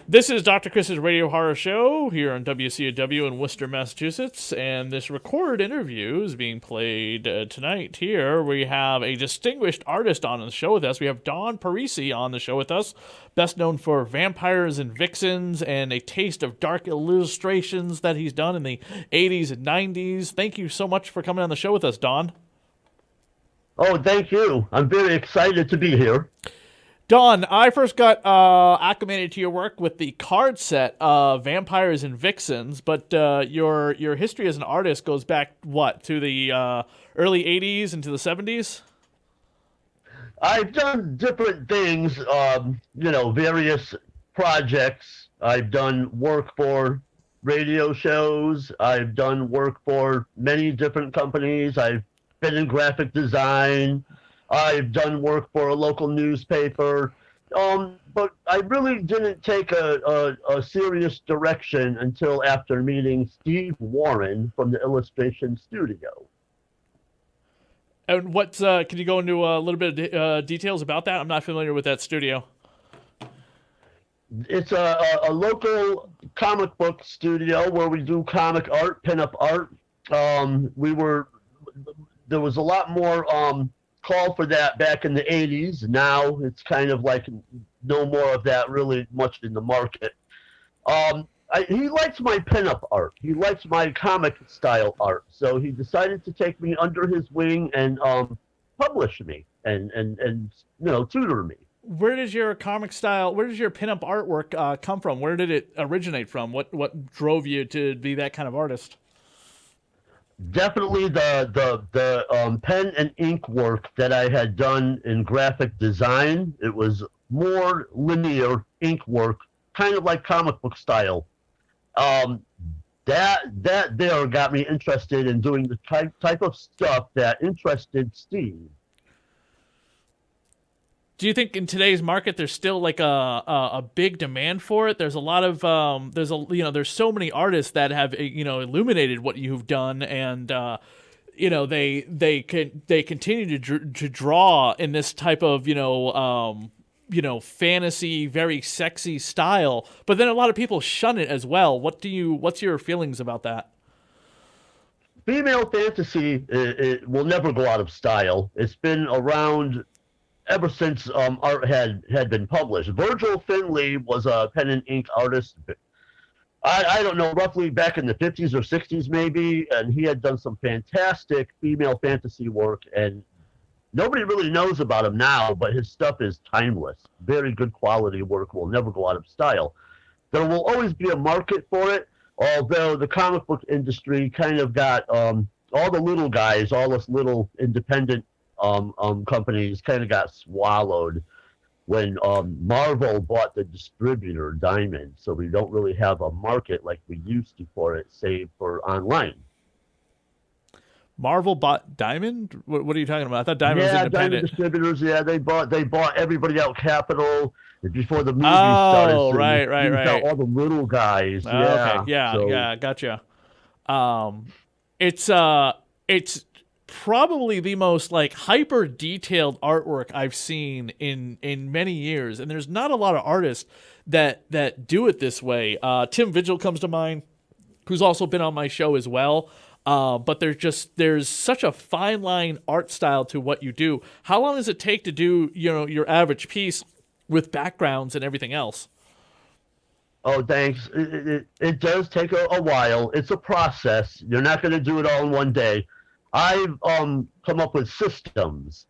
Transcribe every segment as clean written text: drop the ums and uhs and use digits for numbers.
This is Dr. Chris's Radio Horror Show here on WCW in Worcester, Massachusetts, and this recorded interview is being played tonight here. We have a distinguished artist on the show with us. We have Don Paresi on the show with us, best known for Vampires and Vixens and a taste of dark illustrations that he's done in the 80s and 90s. Thank you so much for coming on the show with us, Don. Oh, thank you. I'm very excited to be here. Don, I first got acclimated to your work with the card set Vampires and Vixens, but your history as an artist goes back, what, to the early 80s into the 70s? I've done different things, various projects. I've done work for radio shows. I've done work for many different companies. I've been in graphic design. I've done work for a local newspaper, but I really didn't take a serious direction until after meeting Steve Warren from the Illustration Studio. And what can you go into a little bit of details about that? I'm not familiar with that studio. It's a local comic book studio where we do comic art, pinup art. There was a lot more call for that back in the 80s. Now it's kind of like no more of that really much in the market. He likes my pinup art. He likes my comic style art. So he decided to take me under his wing and publish me and tutor me. Where does your pinup artwork come from? Where did it originate from? What drove you to be that kind of artist? Definitely the pen and ink work that I had done in graphic design. It was more linear ink work, kind of like comic book style. That there got me interested in doing the type of stuff that interested Steve. Do you think in today's market there's still like a big demand for it? There's a lot of there's so many artists that have illuminated what you've done, and they continue to draw in this type of fantasy, very sexy style. But then a lot of people shun it as well. What's your feelings about that? Female fantasy it will never go out of style. It's been around ever since art had been published. Virgil Finlay was a pen and ink artist. I don't know, roughly back in the 50s or 60s maybe, and he had done some fantastic female fantasy work, and nobody really knows about him now, but his stuff is timeless. Very good quality work, will never go out of style. There will always be a market for it, although the comic book industry kind of got all the little guys, all this little independent companies kind of got swallowed when Marvel bought the distributor Diamond, so we don't really have a market like we used to for it, save for online. Marvel bought Diamond? What are you talking about? I thought Diamond was Yeah, independent. Diamond distributors. Yeah, they bought everybody out. Capital before the movie started. Oh, So right. out all the little guys. Yeah, Okay, yeah, so, yeah, gotcha. It's probably the most like hyper detailed artwork I've seen in many years, and there's not a lot of artists that do it this way. Tim Vigil comes to mind, who's also been on my show as well. But there's such a fine line art style to what you do. How long does it take to do your average piece with backgrounds and everything else? Oh, thanks. It does take a while. It's a process. You're not going to do it all in one day. I've come up with systems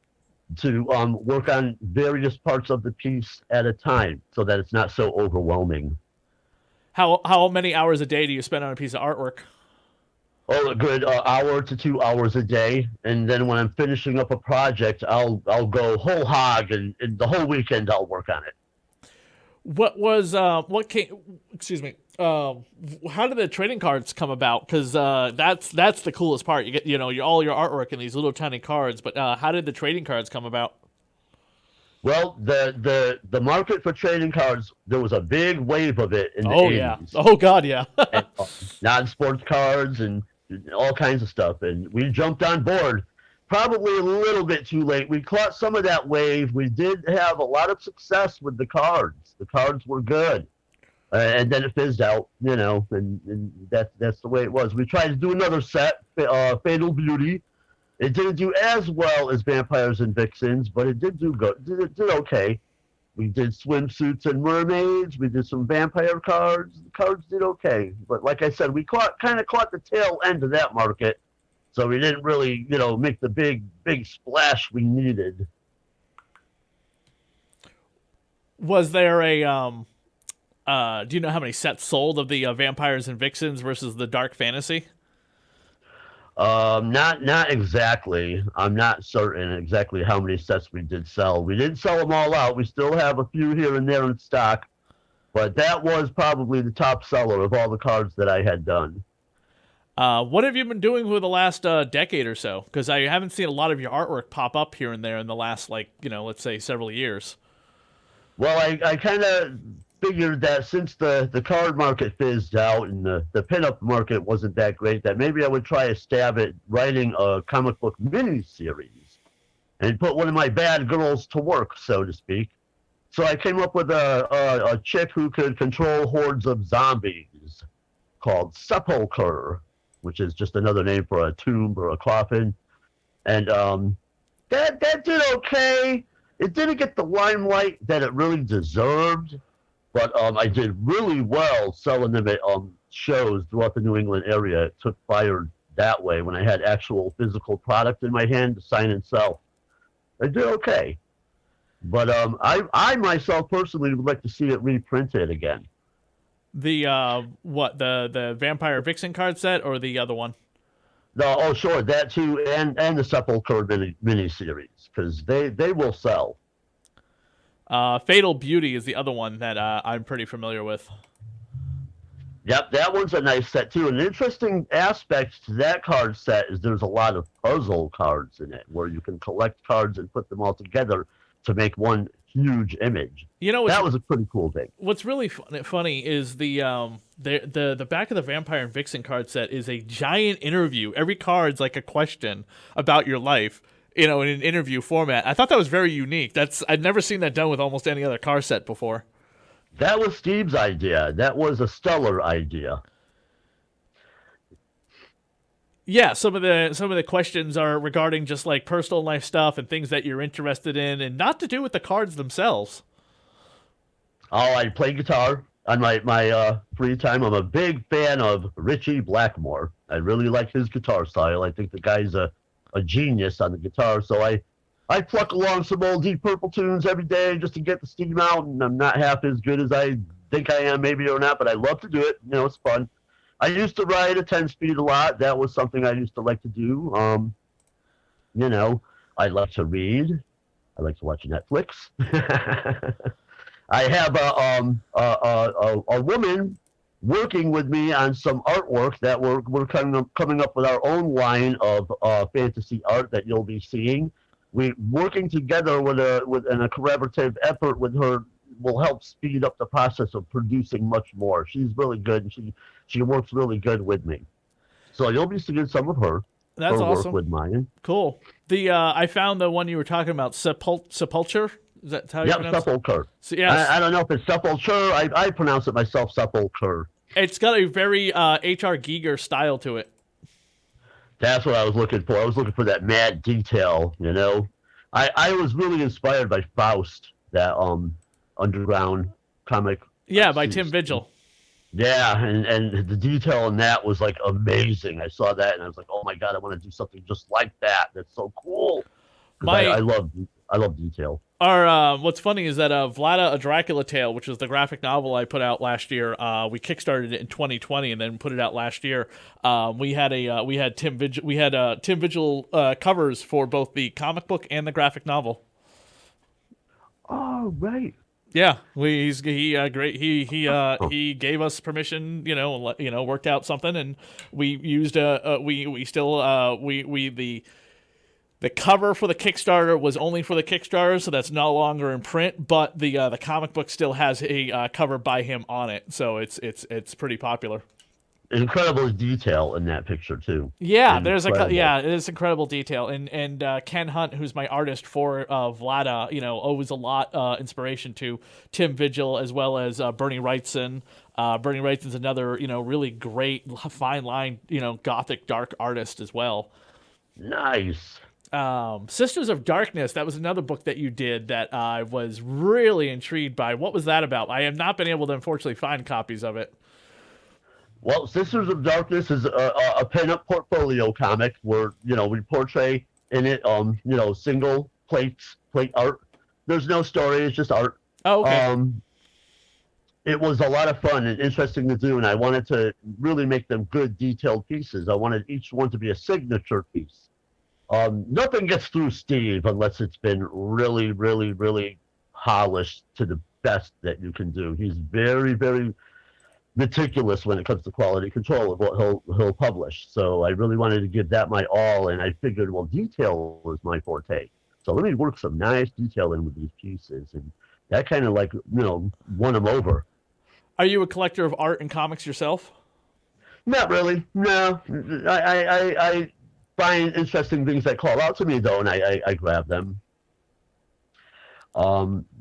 to work on various parts of the piece at a time so that it's not so overwhelming. How many hours a day do you spend on a piece of artwork? Oh, a good hour to 2 hours a day, and then when I'm finishing up a project, I'll go whole hog, and the whole weekend I'll work on it. What came? Excuse me. How did the trading cards come about? Because that's the coolest part. You get all your artwork in these little tiny cards. But how did the trading cards come about? Well, the market for trading cards, there was a big wave of it in the Oh 80s. yeah. Oh god, yeah. And, non-sports cards and all kinds of stuff, and we jumped on board. Probably a little bit too late. We caught some of that wave. We did have a lot of success with the cards. The cards were good. And then it fizzed out, and that's the way it was. We tried to do another set, Fatal Beauty. It didn't do as well as Vampires and Vixens, but it did do good. Did okay. We did swimsuits and mermaids. We did some vampire cards. The cards did okay, but like I said, we kind of caught the tail end of that market, so we didn't really, make the big splash we needed. Was there a do you know how many sets sold of the Vampires and Vixens versus the Dark Fantasy? Not exactly. I'm not certain exactly how many sets we did sell. We didn't sell them all out. We still have a few here and there in stock, but that was probably the top seller of all the cards that I had done. What have you been doing for the last decade or so? Because I haven't seen a lot of your artwork pop up here and there in the last, let's say several years. Well, I kind of figured that since the card market fizzed out and the pinup market wasn't that great, that maybe I would try a stab at writing a comic book mini-series and put one of my bad girls to work, so to speak. So I came up with a chick who could control hordes of zombies called Sepulcher, which is just another name for a tomb or a coffin. And that did okay. It didn't get the limelight that it really deserved, but I did really well selling them at shows throughout the New England area. It took fire that way when I had actual physical product in my hand to sign and sell. I did okay. But I myself personally would like to see it reprinted again. The the Vampire Vixen card set or the other one? No, oh sure, that too, and the Sepulcher mini-series, because they will sell. Fatal Beauty is the other one that I'm pretty familiar with. Yep, that one's a nice set too. An interesting aspect to that card set is there's a lot of puzzle cards in it, where you can collect cards and put them all together to make one huge image. That was a pretty cool thing. What's really funny is the back of the Vampire and Vixen card set is a giant interview. Every card's like a question about your life, in an interview format. I thought that was very unique. I'd never seen that done with almost any other card set before. That was Steve's idea. That was a stellar idea. Yeah, some of the questions are regarding just like personal life stuff and things that you're interested in, and not to do with the cards themselves. Oh, I play guitar on my free time. I'm a big fan of Richie Blackmore. I really like his guitar style. I think the guy's a genius on the guitar. So I pluck along some old Deep Purple tunes every day just to get the steam out, and I'm not half as good as I think I am, maybe or not, but I love to do it. It's fun. I used to ride a 10-speed a lot. That was something I used to like to do. I like to read. I like to watch Netflix. I have a woman working with me on some artwork that we're coming up with our own line of fantasy art that you'll be seeing. We're working together in a collaborative effort with her will help speed up the process of producing much more. She's really good, and she works really good with me. So you'll be seeing some of her. That's awesome. Work with mine. Cool. I found the one you were talking about, Sepulcher. Is that how you pronounce it? Sepulcher. So, yes. I don't know if it's Sepulcher. I pronounce it myself Sepulcher. It's got a very H.R. Giger style to it. That's what I was looking for. I was looking for that mad detail, I was really inspired by Faust, that underground comic. Yeah, by Tim Vigil. Yeah, and the detail in that was like amazing. I saw that and I was like, oh my god, I want to do something just like that. That's so cool. I love detail. What's funny is that Vlada, a Dracula Tale, which is the graphic novel I put out last year, we kickstarted it in 2020 and then put it out last year. We had Tim Vigil covers for both the comic book and the graphic novel. Oh right. Yeah, he great. He gave us permission, worked out something, and we used the cover for the Kickstarter was only for the Kickstarter, so that's no longer in print. But the comic book still has a cover by him on it, so it's pretty popular. Incredible detail in that picture too. Yeah, it is incredible detail, and Ken Hunt, who's my artist for Vlada, owes a lot inspiration to Tim Vigil as well as Bernie Wrightson, Bernie Wrightson's another, really great, fine line, gothic dark artist as well. Nice. Sisters of Darkness, that was another book that you did that I was really intrigued by. What was that about? I have not been able to, unfortunately, find copies of it. Well, Sisters of Darkness is a pen-up portfolio comic where, we portray in it, single plate art. There's no story, it's just art. Oh, okay. It was a lot of fun and interesting to do, and I wanted to really make them good, detailed pieces. I wanted each one to be a signature piece. Nothing gets through Steve unless it's been really, really, really polished to the best that you can do. He's very, very meticulous when it comes to quality control of what he'll publish. So I really wanted to give that my all, and I figured, well, detail was my forte. So let me work some nice detail in with these pieces, and that kind of won him over. Are you a collector of art and comics yourself? Not really. No, I find interesting things that call out to me though, and I grab them.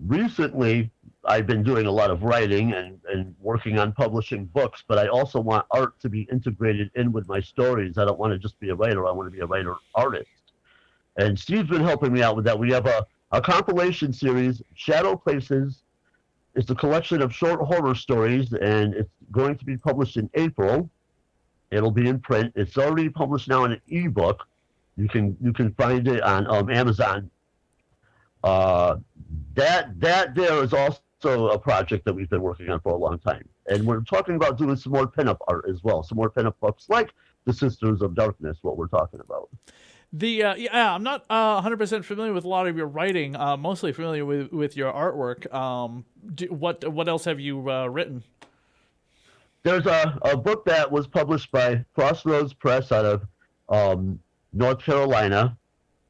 Recently, I've been doing a lot of writing and working on publishing books, but I also want art to be integrated in with my stories. I don't want to just be a writer. I want to be a writer-artist. And Steve's been helping me out with that. We have a compilation series, Shadow Places. It's a collection of short horror stories, and it's going to be published in April. It'll be in print. It's already published now in an ebook. You can find it on Amazon. That there is also a project that we've been working on for a long time, and we're talking about doing some more pinup art as well, some more pinup books like the Sisters of Darkness. What we're talking about. I'm not 100% familiar with a lot of your writing. Mostly familiar with your artwork. What else have you written? There's a book that was published by Crossroads Press out of North Carolina.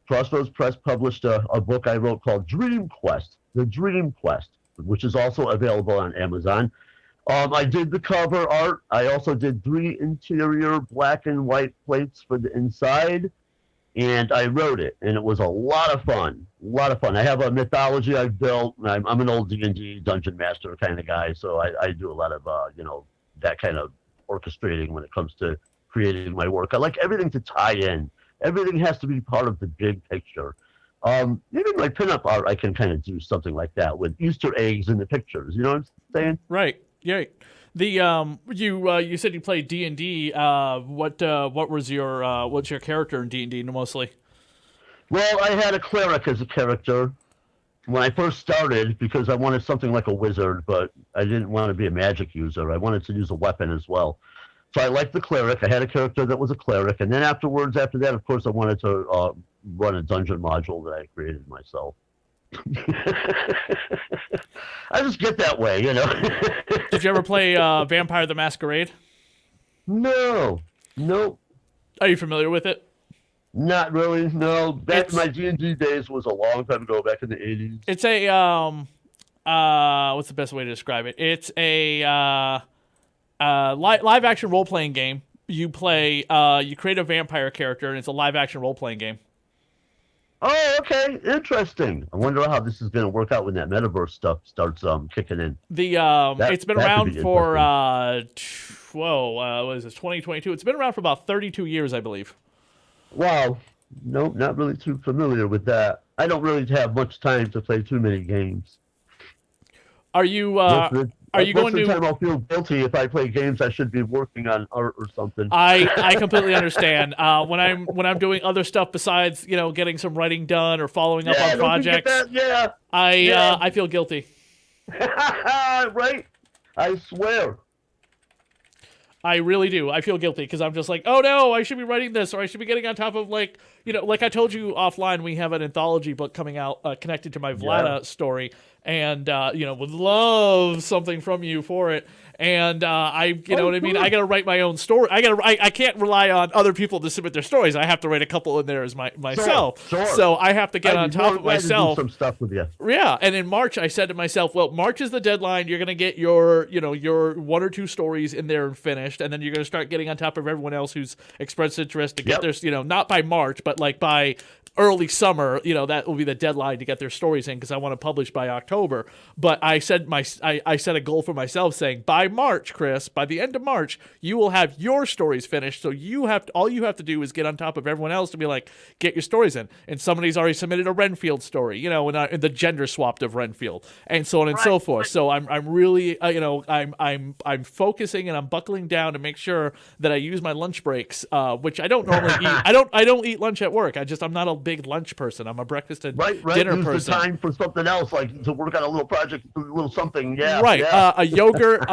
Crossroads Press published a book I wrote called Dream Quest, The Dream Quest, which is also available on Amazon. I did the cover art. I also did 3 interior black and white plates for the inside. And I wrote it, and it was a lot of fun. A lot of fun. I have a mythology I've built. I'm an old D&D dungeon master kind of guy, so I do a lot of that kind of orchestrating when it comes to creating my work. I like everything to tie in. Everything has to be part of the big picture. Even my pinup art, I can kind of do something like that with Easter eggs in the pictures. You know what I'm saying? Right. Yeah. You said you played D&D. What was what's your character in D&D mostly? Well, I had a cleric as a character when I first started because I wanted something like a wizard, but I didn't want to be a magic user. I wanted to use a weapon as well. So I liked the cleric. I had a character that was a cleric, and then after that, of course, I wanted to run a dungeon module that I created myself. I just get that way, Did you ever play Vampire the Masquerade? No. Are you familiar with it? Not really, no. Back in my D&D days was a long time ago, back in the 80s. It's a, what's the best way to describe it? It's a live-action role-playing game. You create a vampire character, and it's a live-action role-playing game. Oh, okay. Interesting. I wonder how this is going to work out when that metaverse stuff starts kicking in. It's been around for what is it, 2022? It's been around for about 32 years, I believe. Wow. Nope, not really too familiar with that. I don't really have much time to play too many games. Are you Most of the time I'll feel guilty if I play games I should be working on art or something. I completely understand. When I'm doing other stuff besides, getting some writing done or following up on projects, I feel guilty. Right? I swear. I really do. I feel guilty because I'm just like, oh no, I should be writing this, or I should be getting on top of like I told you offline, we have an anthology book coming out connected to my Vlada story, and would love something from you for it. And what I mean? I got to write my own story. I can't rely on other people to submit their stories. I have to write a couple in there as myself. Sure. So I have to get on top of myself. To do some stuff with you. Yeah, and in March I said to myself, well, March is the deadline. You're gonna get your 1 or 2 stories in there and finished, and then you're gonna start getting on top of everyone else who's expressed interest to get their not by March, but like by early summer. That will be the deadline to get their stories in because I want to publish by October. October, but I set a goal for myself saying by March, Chris, by the end of March, you will have your stories finished. So all you have to do is get on top of everyone else to be like, get your stories in. And somebody's already submitted a Renfield story, in the gender swapped of Renfield, and so on and so forth. So I'm really, I'm focusing and I'm buckling down to make sure that I use my lunch breaks, which I don't normally eat. I don't eat lunch at work. I'm not a big lunch person. I'm a breakfast and dinner use person. The time for something else, like to work on a little project, a little something. Yeah, right. Yeah. A yogurt,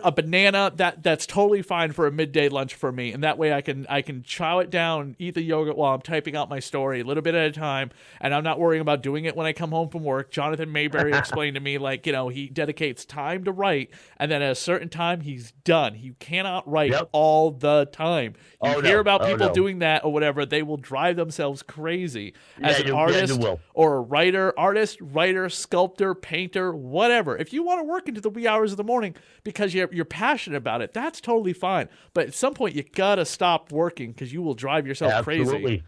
a banana. That's totally fine for a midday lunch for me, and that way I can chow it down, eat the yogurt while I'm typing out my story a little bit at a time, and I'm not worrying about doing it when I come home from work. Jonathan Mayberry explained to me, like, he dedicates time to write, and then at a certain time he's done. He cannot write all the time. You hear about people doing that or whatever, they will drive themselves crazy. As an artist or a writer, sculptor, painter, whatever. If you want to work into the wee hours of the morning because you're passionate about it, that's totally fine. But at some point, you gotta stop working because you will drive yourself crazy.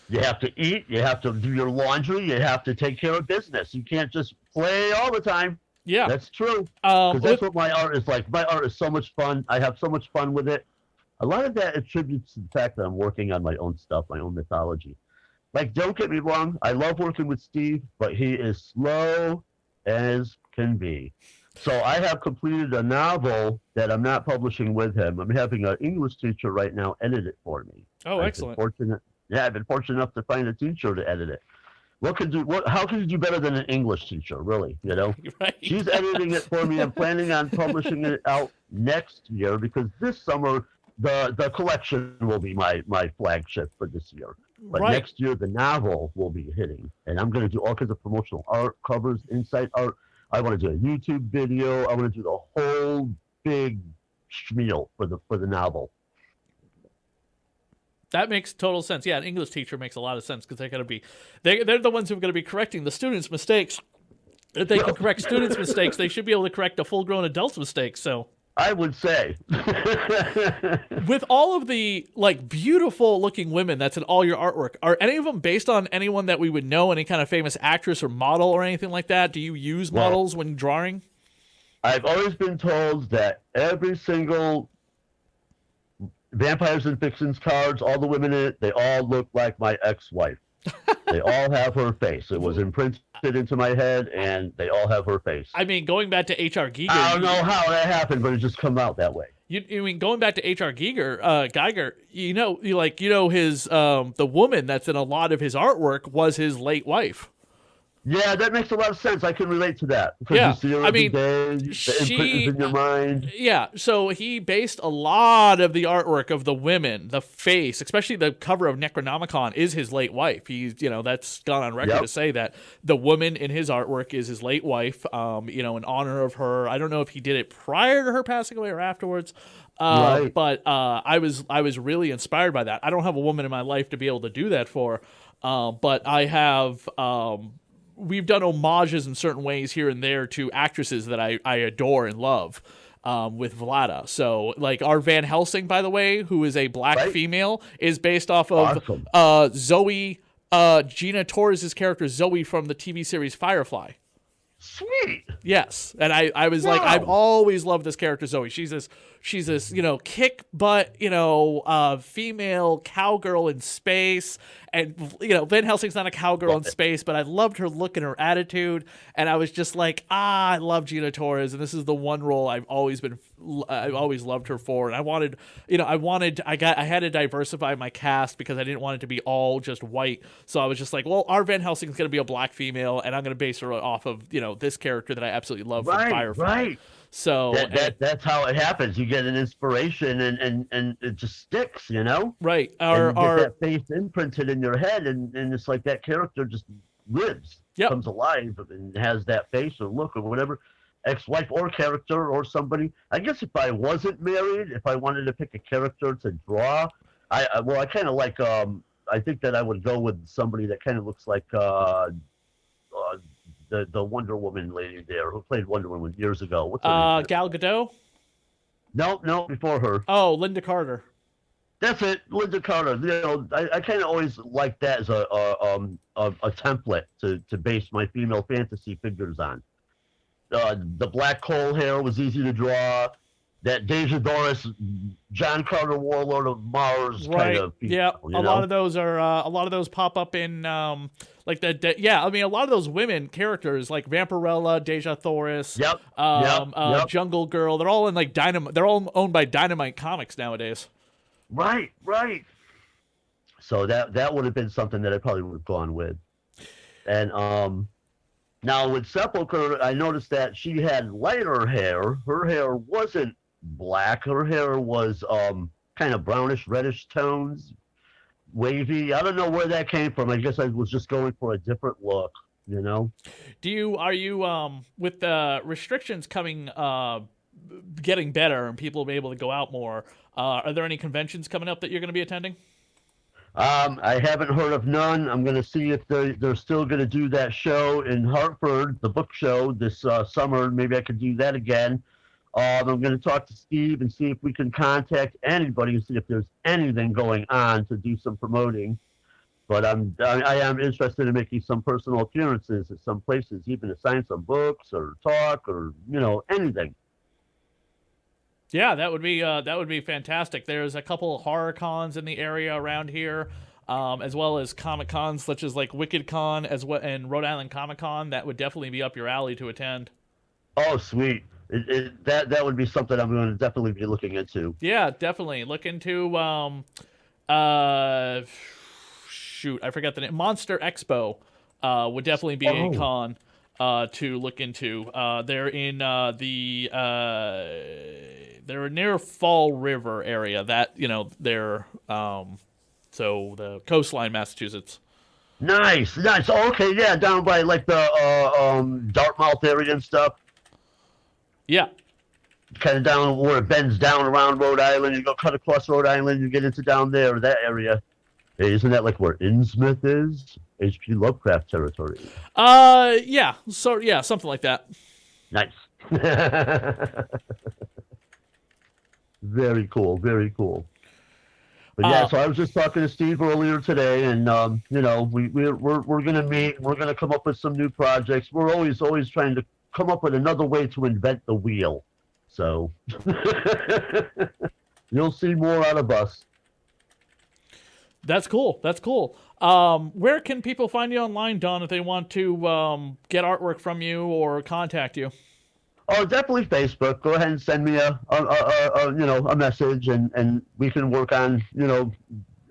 You have to eat. You have to do your laundry. You have to take care of business. You can't just play all the time. Yeah, that's true. Because that's what my art is like. My art is so much fun. I have so much fun with it. A lot of that attributes to the fact that I'm working on my own stuff, my own mythology. Like, don't get me wrong, I love working with Steve, but he is slow as can be. So I have completed a novel that I'm not publishing with him. I'm having an English teacher right now edit it for me. Oh, excellent. I've been fortunate enough to find a teacher to edit it. How can you do better than an English teacher, really? Right. She's editing it for me. I'm planning on publishing it out next year because this summer the collection will be my flagship for this year. But next year the novel will be hitting, and I'm going to do all kinds of promotional art, covers, inside art. I want to do a YouTube video. I want to do the whole big schmeal for the novel. That makes total sense. Yeah, an English teacher makes a lot of sense because they're the ones who are going to be correcting the students' mistakes. If they can correct students' mistakes, they should be able to correct a full-grown adult's mistakes. So I would say, with all of the beautiful-looking women that's in all your artwork, are any of them based on anyone that we would know, any kind of famous actress or model or anything like that? Do you use models when drawing? I've always been told that every single Vampires and Vixens cards, all the women in it, they all look like my ex-wife. They all have her face. It was imprinted into my head, and they all have her face. I mean, going back to H.R. Giger. I don't know how that happened, but it just come out that way. You mean going back to H.R. Geiger, his the woman that's in a lot of his artwork was his late wife. Yeah, that makes a lot of sense. I can relate to that. Because yeah, you see her every day, the imprint is in your mind. Yeah, so he based a lot of the artwork of the women, the face, especially the cover of Necronomicon, is his late wife. He's, that's gone on record to say that the woman in his artwork is his late wife. In honor of her. I don't know if he did it prior to her passing away or afterwards. But I was really inspired by that. I don't have a woman in my life to be able to do that for, but I have. We've done homages in certain ways here and there to actresses that I adore and love, with Vlada. So, our Van Helsing, by the way, who is a black female, is based off of Zoe, Gina Torres' character Zoe from the TV series Firefly. Sweet. Yes, and I was like, I've always loved this character Zoe. She's this kick butt female cowgirl in space, and Van Helsing's not a cowgirl in space, but I loved her look and her attitude, and I was just like, I love Gina Torres, and this is the one role I've always loved her for, and I had to diversify my cast because I didn't want it to be all just white, so I was just like, well, our Van Helsing's going to be a black female, and I'm going to base her off of this character that I absolutely love from Firefly. Right. So that's how it happens. You get an inspiration and it just sticks, Right. And you get that face imprinted in your head, and it's like that character just lives, comes alive, and has that face or look or whatever, ex-wife or character or somebody. I guess if I wasn't married, if I wanted to pick a character to draw, I kind of like, I think that I would go with somebody that kind of looks like the Wonder Woman lady there who played Wonder Woman years ago. What's her name? Gal Gadot? No, before her. Oh, Linda Carter. That's it, Linda Carter. I kind of always like that as a template to base my female fantasy figures on. the black coal hair was easy to draw. That Deja Doris, John Carter, Warlord of Mars kind Right. of people, Yeah. you A know? lot of those are a lot of those pop up in like yeah, I mean a lot of those women characters like Vampirella, Deja Thoris, Yep, yep, yep. Jungle Girl, they're all in like Dynamite, they're all owned by Dynamite Comics nowadays. Right, right. So that would have been something that I probably would have gone with. And now with Sepulchre, I noticed that she had lighter hair. Her hair wasn't black. Her hair was kind of brownish, reddish tones, wavy. I don't know where that came from. I guess I was just going for a different look, you know? Are you with the restrictions coming getting better and people will be able to go out more, are there any conventions coming up that you're going to be attending? I haven't heard of none. I'm going to see if they're still going to do that show in Hartford, the book show this summer. Maybe I could do that again. I'm going to talk to Steve and see if we can contact anybody and see if there's anything going on to do some promoting. But I am interested in making some personal appearances at some places, even to sign some books or talk or anything. Yeah, that would be fantastic. There's a couple of horror cons in the area around here, as well as Comic Cons such as like Wicked Con as well and Rhode Island Comic Con. That would definitely be up your alley to attend. Oh, sweet! That would be something I'm going to definitely be looking into. Yeah, definitely look into shoot, I forgot the name. Monster Expo would definitely be a con to look into. They're in they're near Fall River area. That they're so the coastline, Massachusetts. Nice, nice. Oh, okay, yeah, down by like the Dartmouth area and stuff. Yeah. Kind of down where it bends down around Rhode Island. You go cut across Rhode Island, you get into down there, that area. Hey, isn't that like where Innsmouth is? H.P. Lovecraft territory. Yeah. So yeah, something like that. Nice. Very cool. Very cool. But yeah, so I was just talking to Steve earlier today, and we're gonna meet. We're gonna come up with some new projects. We're always trying to come up with another way to invent the wheel. So you'll see more out of us. That's cool. That's cool. Where can people find you online, Don, if they want to get artwork from you or contact you? Oh, definitely Facebook. Go ahead and send me a message, and we can work on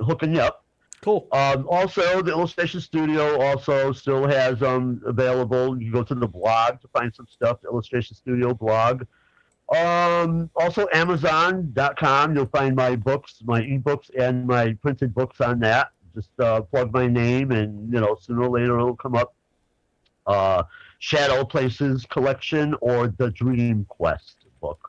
hooking you up. Cool. Also, the illustration studio also still has available. You go to the blog to find some stuff. The illustration studio blog. Also Amazon.com. You'll find my books, my ebooks, and my printed books on that. Just plug my name, and sooner or later it'll come up. Shadow Places collection or the Dream Quest book.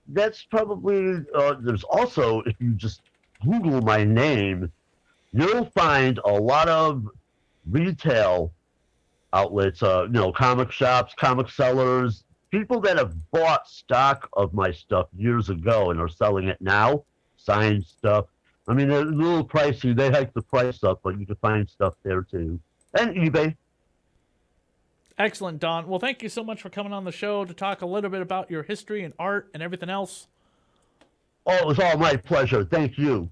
That's probably. There's also, if you just Google my name, you'll find a lot of retail outlets. Comic shops, comic sellers. People that have bought stock of my stuff years ago and are selling it now, signed stuff. I mean, they're a little pricey. They hike the price up, but you can find stuff there too. And eBay. Excellent, Don. Well, thank you so much for coming on the show to talk a little bit about your history and art and everything else. Oh, it was all my pleasure. Thank you.